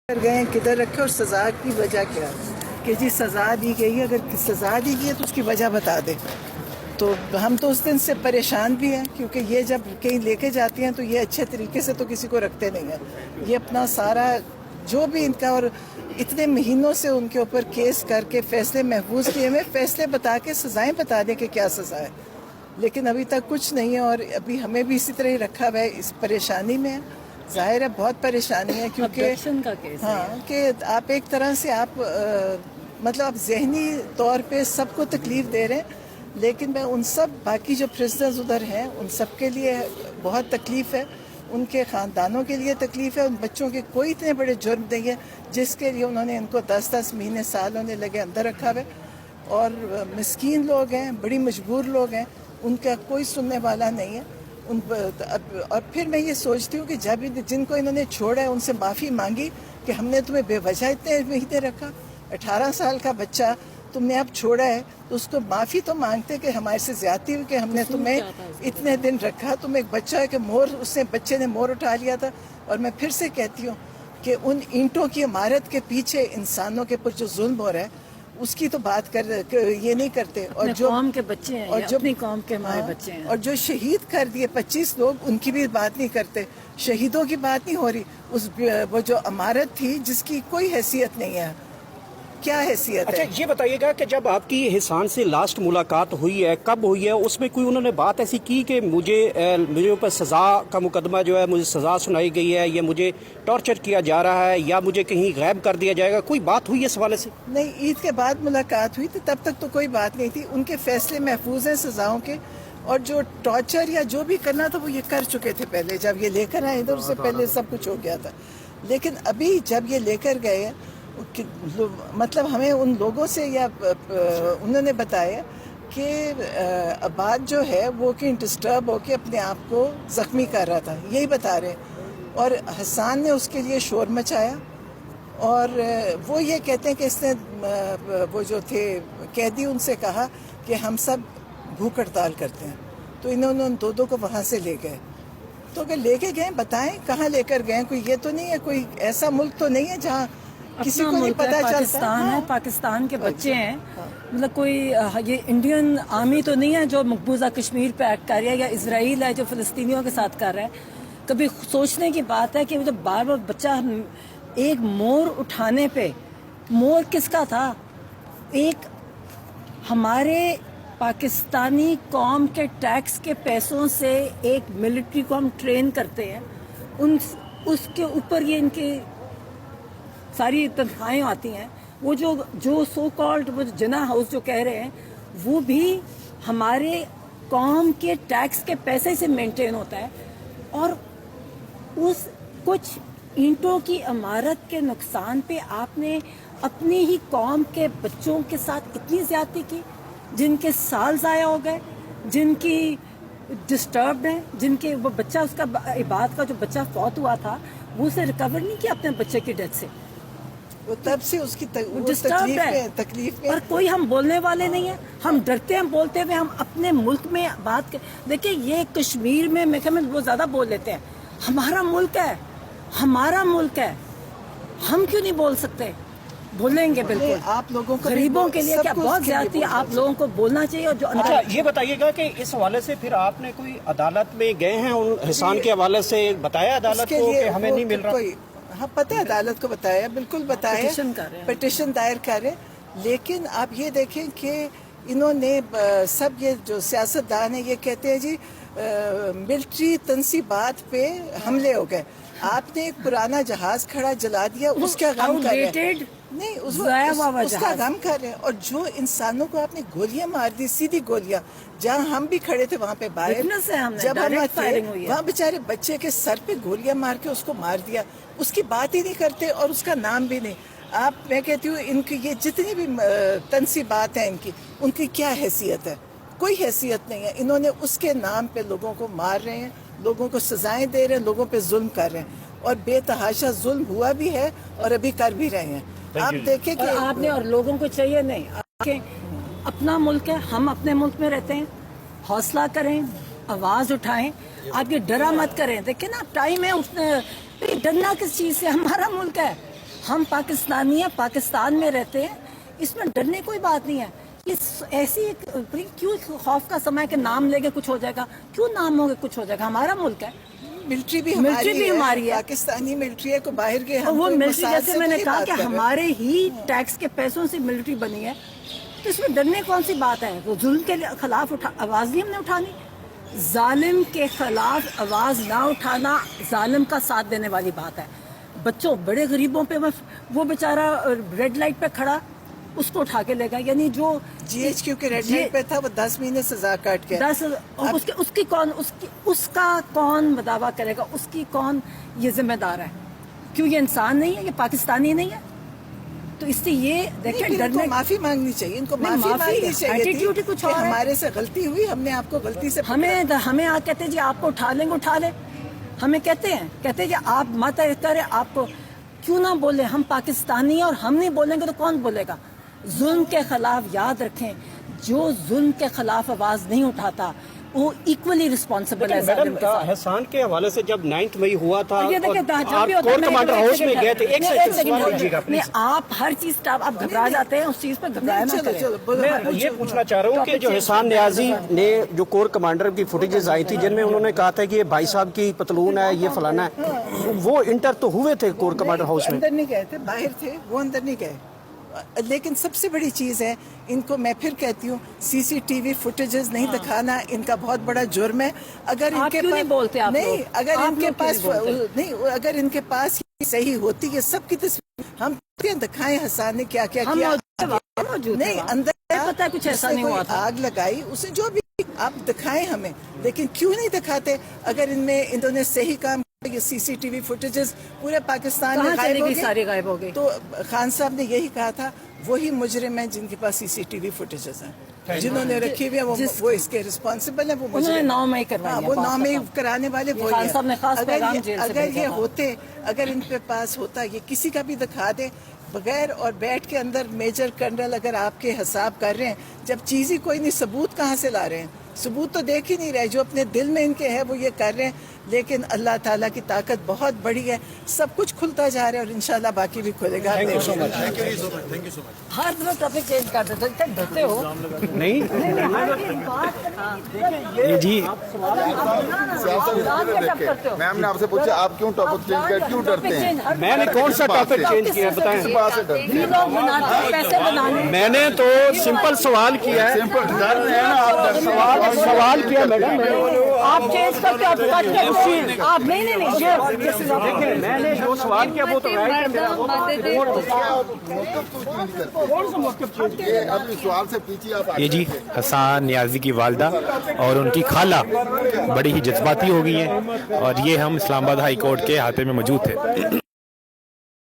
کر گئے کدھر رکھے اور سزا کی وجہ کیا کہ جی سزا دی گئی ہے، اگر سزا دی گئی ہے تو اس کی وجہ بتا دے. تو ہم تو اس دن سے پریشان بھی ہیں کیونکہ یہ جب کہیں لے کے جاتی ہیں تو یہ اچھے طریقے سے تو کسی کو رکھتے نہیں ہیں. یہ اپنا سارا جو بھی ان کا، اور اتنے مہینوں سے ان کے اوپر کیس کر کے فیصلے محفوظ کیے ہوئے، فیصلے بتا کے سزائیں بتا دیں کہ کیا سزا ہے، لیکن ابھی تک کچھ نہیں ہے. اور ابھی ہمیں بھی اسی طرح ہی رکھا ہوا ہے، اس پریشانی میں. ظاہر ہے بہت پریشانی ہے کیونکہ ہاں کہ آپ ایک طرح سے آپ مطلب آپ ذہنی طور پہ سب کو تکلیف دے رہے ہیں. لیکن میں ان سب باقی جو پرزنرز ادھر ہیں ان سب کے لیے بہت تکلیف ہے، ان کے خاندانوں کے لیے تکلیف ہے. ان بچوں کے کوئی اتنے بڑے جرم نہیں ہے جس کے لیے انہوں نے ان کو 10 مہینے سال ہونے لگے اندر رکھا ہوا ہے. اور مسکین لوگ ہیں، بڑی مجبور لوگ ہیں، ان کا کوئی سننے والا نہیں ہے. اور پھر میں یہ سوچتی ہوں کہ جب جن کو انہوں نے چھوڑا ہے ان سے معافی مانگی کہ ہم نے تمہیں بے وجہ اتنے مہینے رکھا. 18 سال کا بچہ تم نے اب چھوڑا ہے تو اس کو معافی تو مانگتے کہ ہمارے سے زیادتی ہوئی کہ ہم نے تمہیں اتنے دن رکھا. تم ایک بچہ ہے کہ بچے نے مور اٹھا لیا تھا. اور میں پھر سے کہتی ہوں کہ ان اینٹوں کی عمارت کے پیچھے انسانوں کے اوپر جو ظلم ہو رہا ہے اس کی تو بات یہ نہیں کرتے. اور جو قوم کے بچے ہیں، اور جو اپنی قوم کے ہمارے بچے ہیں، اور جو شہید کر دیے 25 لوگ، ان کی بھی بات نہیں کرتے. شہیدوں کی بات نہیں ہو رہی. وہ جو عمارت تھی جس کی کوئی حیثیت نہیں ہے، کیا حیثیت ہے؟ اچھا یہ بتائیے گا کہ جب آپ کی احسان سے لاسٹ ملاقات ہوئی ہے، کب ہوئی ہے؟ اس میں کوئی انہوں نے بات ایسی کی کہ مجھے اوپر سزا کا مقدمہ جو ہے، مجھے سزا سنائی گئی ہے، یا مجھے ٹارچر کیا جا رہا ہے، یا مجھے کہیں غائب کر دیا جائے گا؟ کوئی بات ہوئی ہے اس حوالے سے؟ نہیں، عید کے بعد ملاقات ہوئی تھی، تب تک تو کوئی بات نہیں تھی. ان کے فیصلے محفوظ ہیں سزاؤں کے، اور جو ٹارچر یا جو بھی کرنا تھا وہ یہ کر چکے تھے پہلے. جب یہ لے کر آئے ادھر اس سے پہلے سب کچھ ہو گیا تھا. لیکن ابھی جب یہ لے کر گئے مطلب ہمیں ان لوگوں سے یا انہوں نے بتایا کہ عباد جو ہے وہ کہ ڈسٹرب ہو کے اپنے آپ کو زخمی کر رہا تھا، یہی بتا رہے. اور حسان نے اس کے لیے شور مچایا. اور وہ یہ کہتے ہیں کہ اس نے وہ جو تھے قیدی ان سے کہا کہ ہم سب بھوک ہڑتال کرتے ہیں. تو انہوں نے ان دو کو وہاں سے لے گئے. تو اگر لے کے گئے بتائیں کہاں لے کر گئے. کوئی یہ تو نہیں ہے، کوئی ایسا ملک تو نہیں ہے جہاں کسی کو نہیں پتا چلتا. پاکستان ہے، پاکستان کے بچے ہیں. مطلب کوئی یہ انڈین آرمی تو نہیں ہے جو مقبوضہ کشمیر پہ ایکٹ کر رہی ہے، یا اسرائیل ہے جو فلسطینیوں کے ساتھ کر رہا ہے. کبھی سوچنے کی بات ہے کہ جب بار بار بچہ ایک مور اٹھانے پہ، مور کس کا تھا؟ ایک ہمارے پاکستانی قوم کے ٹیکس کے پیسوں سے ایک ملٹری کو ہم ٹرین کرتے ہیں، اس کے اوپر یہ ان کی ساری تنخواہیں آتی ہیں. وہ جو سو کالڈ وہ جنا ہاؤس جو کہہ رہے ہیں وہ بھی ہمارے قوم کے ٹیکس کے پیسے سے مینٹین ہوتا ہے. اور اس کچھ اینٹوں کی عمارت کے نقصان پہ آپ نے اپنی ہی قوم کے بچوں کے ساتھ اتنی زیادتی کی، جن کے سال ضائع ہو گئے، جن کی ڈسٹربڈ ہیں، جن کے وہ بچہ اس کا عباد کا جو بچہ فوت ہوا تھا وہ اسے ریکور نہیں کیا اپنے بچے کی ڈیتھ سے. وہ تب سے اس کی تکلیف میں اور کوئی ہم بولنے والے نہیں ہیں. ہم ڈرتے ہیں بولتے ہوئے. ہم اپنے ملک میں بات دیکھیں، یہ کشمیر میں وہ زیادہ بول لیتے ہیں. ہمارا ملک ہے، ہمارا ملک ہے، ہم کیوں نہیں بول سکتے؟ بولیں گے بالکل. آپ لوگوں کو غریبوں کے لیے کیا بہت زیادتی ہے، آپ لوگوں کو بولنا چاہیے. اور جو اچھا یہ بتائیے گا کہ اس حوالے سے پھر آپ نے کوئی عدالت میں گئے ہیں ان احسان کے حوالے سے؟ بتایا عدالت کو کہ ہمیں نہیں مل رہا؟ ہاں پتہ ہے، عدالت کو بتایا، بالکل بتایا، پٹیشن دائر کرے. لیکن آپ یہ دیکھیں کہ انہوں نے سب یہ جو سیاستدان ہیں یہ کہتے ہیں جی ملٹری تنصیبات پہ حملے ہو گئے. آپ نے ایک پرانا جہاز کھڑا جلا دیا، اس کا غم کر رہے ہیں. نہیں، اس کا غم کر رہے ہیں. اور جو انسانوں کو آپ نے گولیاں مار دی، سیدھی گولیاں، جہاں ہم بھی کھڑے تھے وہاں پہ باہر، جب ہم تھے وہاں بیچارے بچے کے سر پہ گولیاں مار کے اس کو مار دیا. اس کی بات ہی نہیں کرتے اور اس کا نام بھی نہیں. میں کہتی ہوں ان کی یہ جتنی بھی تنصیبات ہیں ان کی کیا حیثیت ہے؟ کوئی حیثیت نہیں ہے. انہوں نے اس کے نام پہ لوگوں کو مار رہے ہیں، لوگوں کو سزائیں دے رہے ہیں، لوگوں پہ ظلم کر رہے ہیں. اور بے تحاشا ظلم ہوا بھی ہے اور ابھی کر بھی رہے ہیں. آپ دیکھیں کہ آپ نے، اور لوگوں کو چاہیے نہیں، اپنا ملک ہے، ہم اپنے ملک میں رہتے ہیں. حوصلہ کریں، آواز اٹھائیں. آپ یہ ڈرا مت کریں. دیکھیں نا ٹائم ہے، ڈرنا کس چیز سے؟ ہمارا ملک ہے، ہم پاکستانی ہیں, پاکستان میں رہتے ہیں, اس میں ڈرنے کوئی بات نہیں ہے. ایسی کیوں خوف کا سمے کہ نام لے کے کچھ ہو جائے گا, کیوں نام ہو کے کچھ ہو جائے گا؟ ہمارا ملک ہے, ملٹری بھی ہماری ہے, پاکستانی ملٹری ہے کو باہر کے. وہ ملٹری جیسے میں نے کہا کہ ہمارے ہی ٹیکس کے پیسوں سے ملٹری بنی ہے, تو اس میں ڈرنے کون سی بات ہے؟ وہ ظلم کے خلاف آواز نہیں ہم نے اٹھانی. ظالم کے خلاف آواز نہ اٹھانا ظالم کا ساتھ دینے والی بات ہے. بچوں بڑے غریبوں پہ وہ بیچارہ ریڈ لائٹ پہ کھڑا, اس کو اٹھا کے لے گا. یعنی جو GHQ کے ریڈ لائٹ پہ تھا وہ 10 مہینے سزا کاٹ کے, اس کا کون مداوا کرے گا؟ اس کی کون یہ ذمہ دار ہے؟ کیوں یہ انسان نہیں ہے, یہ پاکستانی نہیں ہے؟ تو اس سے یہ دیکھیں ڈرنے, معافی مانگنی چاہیے, ان کو معافی مانگنی چاہیے تھی کچھ کہ ہمارے سے غلطی ہوئی, ہم نے آپ کو غلطی سے ہمیں آ کہتے جی آپ کو اٹھا لیں گے, اٹھا لیں. ہمیں کہتے ہیں جی آپ مت کریں, آپ کو کیوں نہ بولیں؟ ہم پاکستانی ہیں اور ہم نہیں بولیں گے تو کون بولے گا؟ ظلم کے خلاف یاد رکھیں, جو ظلم کے خلاف آواز نہیں اٹھاتا وہ ایکولی رسپانسبل ہے. میڈم احسان کے حوالے سے جب 9 مئی ہوا تھا, آپ کور کمانڈر ہاؤس میں گئے تھے, آپ ہر چیز آپ گھبرا جاتے ہیں, اس چیز پہ گھبرایا نہ کریں. میں یہ پوچھنا چاہ رہا ہوں کہ جو احسان نیازی نے جو کور کمانڈر کی فوٹیجز آئی تھی جن میں انہوں نے کہا تھا کہ یہ بھائی صاحب کی پتلون ہے, یہ فلانا ہے, وہ انٹر تو ہوئے تھے کور کمانڈر ہاؤس میں؟ اندر نہیں گئے تھے, باہر تھے, وہ اندر نہیں گئے. لیکن سب سے بڑی چیز ہے, ان کو میں پھر کہتی ہوں CCTV فوٹیجز نہیں دکھانا ان کا بہت بڑا جرم ہے. اگر ان کے پاس نہیں, اگر ان کے پاس صحیح ہوتی ہے سب کی تصویر ہم دکھائیں حسان نے کیا کیا کیا. نہیں, اندر کچھ ایسا نہیں ہوا تھا, آگ لگائی اسے, جو بھی آپ دکھائیں ہمیں, لیکن کیوں نہیں دکھاتے؟ اگر انہوں نے صحیح کام, یہ CCTV فوٹیجز پورے پاکستان میں غائب ہو گئی. تو خان صاحب نے یہی کہا تھا وہی مجرم ہیں جن کے پاس CCTV فوٹیجز ہیں, جنہوں نے رکھی ہوئی ہیں وہ اس کے رسپانسبل ہیں. وہ 9 مئی کروائی, وہ 9 مئی کرانے والے وہی ہیں. اگر یہ ہوتے, اگر ان کے پاس ہوتا, یہ کسی کا بھی دکھا دے بغیر اور بیٹھ کے اندر میجر کرنل اگر آپ کے حساب کر رہے ہیں, جب چیز ہی کوئی نہیں, ثبوت کہاں سے لا رہے ہیں؟ ثبوت تو دیکھ ہی نہیں رہے, جو اپنے دل میں ان کے ہے وہ یہ کر رہے ہیں. لیکن اللہ تعالیٰ کی طاقت بہت بڑی ہے, سب کچھ کھلتا جا رہا ہے اور انشاءاللہ باقی بھی کھلے گا. ہر دفعہ ٹاپک چینج کر دیتے, ڈرتے ہو نہیں جی. میم نے آپ سے پوچھا آپ کیوں ٹاپک چینج کر, کیوں ڈرتے ہیں؟ میں نے کون سا ٹاپک چینج کیا بتائیں؟ پیسے بنانے, میں نے تو سمپل سوال کیا ہے. سمپل ڈر رہے ہیں نا آپ, سوال کیا میڈم, آپ چینج کر کے آپ نہیں دیکھیں میں نے جو سوال کیا وہ تو ابھی سوال سے پیچھے آپ. یہ جی حسان نیازی کی والدہ اور ان کی خالہ بڑی ہی جذباتی ہو گئی ہیں, اور یہ ہم اسلام آباد ہائی کورٹ کے احاطے میں موجود تھے.